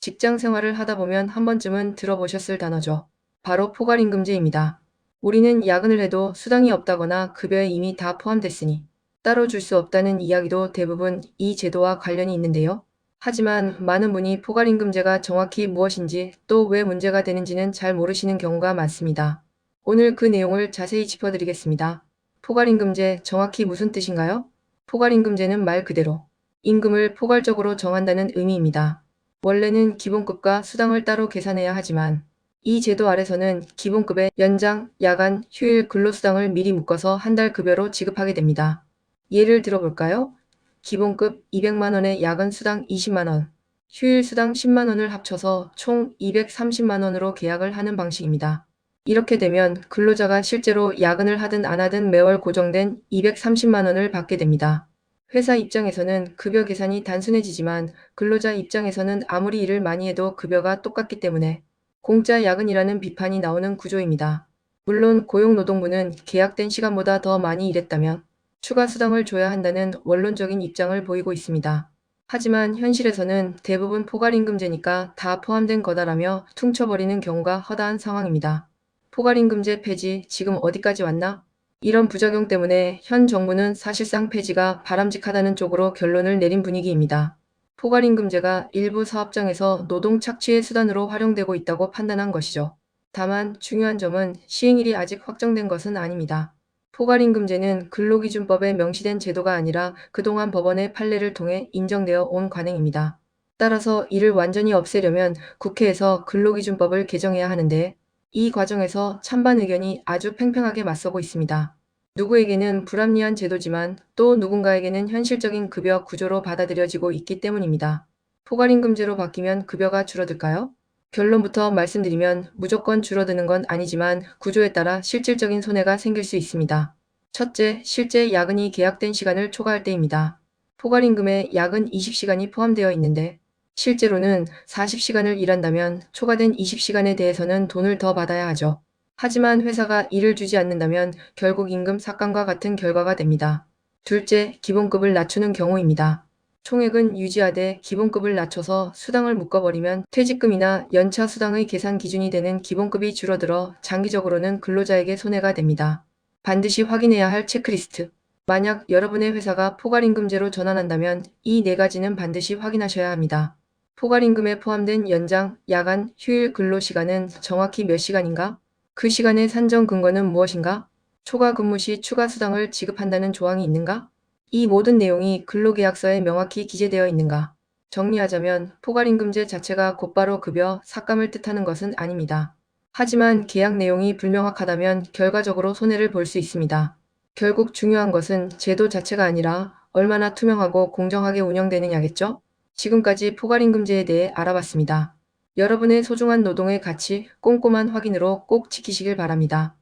직장 생활을 하다 보면 한 번쯤은 들어보셨을 단어죠. 바로 포괄임금제입니다. 우리는 야근을 해도 수당이 없다거나 급여에 이미 다 포함됐으니 따로 줄 수 없다는 이야기도 대부분 이 제도와 관련이 있는데요. 하지만 많은 분이 포괄임금제가 정확히 무엇인지 또 왜 문제가 되는지는 잘 모르시는 경우가 많습니다. 오늘 그 내용을 자세히 짚어드리겠습니다. 포괄임금제 정확히 무슨 뜻인가요? 포괄임금제는 말 그대로 임금을 포괄적으로 정한다는 의미입니다. 원래는 기본급과 수당을 따로 계산해야 하지만 이 제도 아래서는 기본급에 연장, 야간, 휴일 근로수당을 미리 묶어서 한 달 급여로 지급하게 됩니다. 예를 들어볼까요? 기본급 200만 원에 야간 수당 20만 원, 휴일 수당 10만 원을 합쳐서 총 230만 원으로 계약을 하는 방식입니다. 이렇게 되면 근로자가 실제로 야근을 하든 안 하든 매월 고정된 230만 원을 받게 됩니다. 회사 입장에서는 급여 계산이 단순해지지만 근로자 입장에서는 아무리 일을 많이 해도 급여가 똑같기 때문에 공짜 야근이라는 비판이 나오는 구조입니다. 물론 고용노동부는 계약된 시간보다 더 많이 일했다면 추가 수당을 줘야 한다는 원론적인 입장을 보이고 있습니다. 하지만 현실에서는 대부분 포괄임금제니까 다 포함된 거다라며 퉁쳐버리는 경우가 허다한 상황입니다. 포괄임금제 폐지 지금 어디까지 왔나? 이런 부작용 때문에 현 정부는 사실상 폐지가 바람직하다는 쪽으로 결론을 내린 분위기입니다. 포괄임금제가 일부 사업장에서 노동 착취의 수단으로 활용되고 있다고 판단한 것이죠. 다만 중요한 점은 시행일이 아직 확정된 것은 아닙니다. 포괄임금제는 근로기준법에 명시된 제도가 아니라 그동안 법원의 판례를 통해 인정되어 온 관행입니다. 따라서 이를 완전히 없애려면 국회에서 근로기준법을 개정해야 하는데 이 과정에서 찬반 의견이 아주 팽팽하게 맞서고 있습니다. 누구에게는 불합리한 제도지만 또 누군가에게는 현실적인 급여 구조로 받아들여지고 있기 때문입니다. 포괄임금제로 바뀌면 급여가 줄어들까요? 결론부터 말씀드리면 무조건 줄어드는 건 아니지만 구조에 따라 실질적인 손해가 생길 수 있습니다. 첫째, 실제 야근이 계약된 시간을 초과할 때입니다. 포괄임금에 야근 20시간이 포함되어 있는데 실제로는 40시간을 일한다면 초과된 20시간에 대해서는 돈을 더 받아야 하죠. 하지만 회사가 일을 주지 않는다면 결국 임금 삭감과 같은 결과가 됩니다. 둘째, 기본급을 낮추는 경우입니다. 총액은 유지하되 기본급을 낮춰서 수당을 묶어버리면 퇴직금이나 연차 수당의 계산 기준이 되는 기본급이 줄어들어 장기적으로는 근로자에게 손해가 됩니다. 반드시 확인해야 할 체크리스트. 만약 여러분의 회사가 포괄임금제로 전환한다면 이 네 가지는 반드시 확인하셔야 합니다. 포괄임금에 포함된 연장, 야간, 휴일 근로시간은 정확히 몇 시간인가? 그 시간의 산정 근거는 무엇인가? 초과 근무 시 추가 수당을 지급한다는 조항이 있는가? 이 모든 내용이 근로계약서에 명확히 기재되어 있는가? 정리하자면 포괄임금제 자체가 곧바로 급여 삭감을 뜻하는 것은 아닙니다. 하지만 계약 내용이 불명확하다면 결과적으로 손해를 볼 수 있습니다. 결국 중요한 것은 제도 자체가 아니라 얼마나 투명하고 공정하게 운영되느냐겠죠? 지금까지 포괄임금제에 대해 알아봤습니다. 여러분의 소중한 노동의 가치 꼼꼼한 확인으로 꼭 지키시길 바랍니다.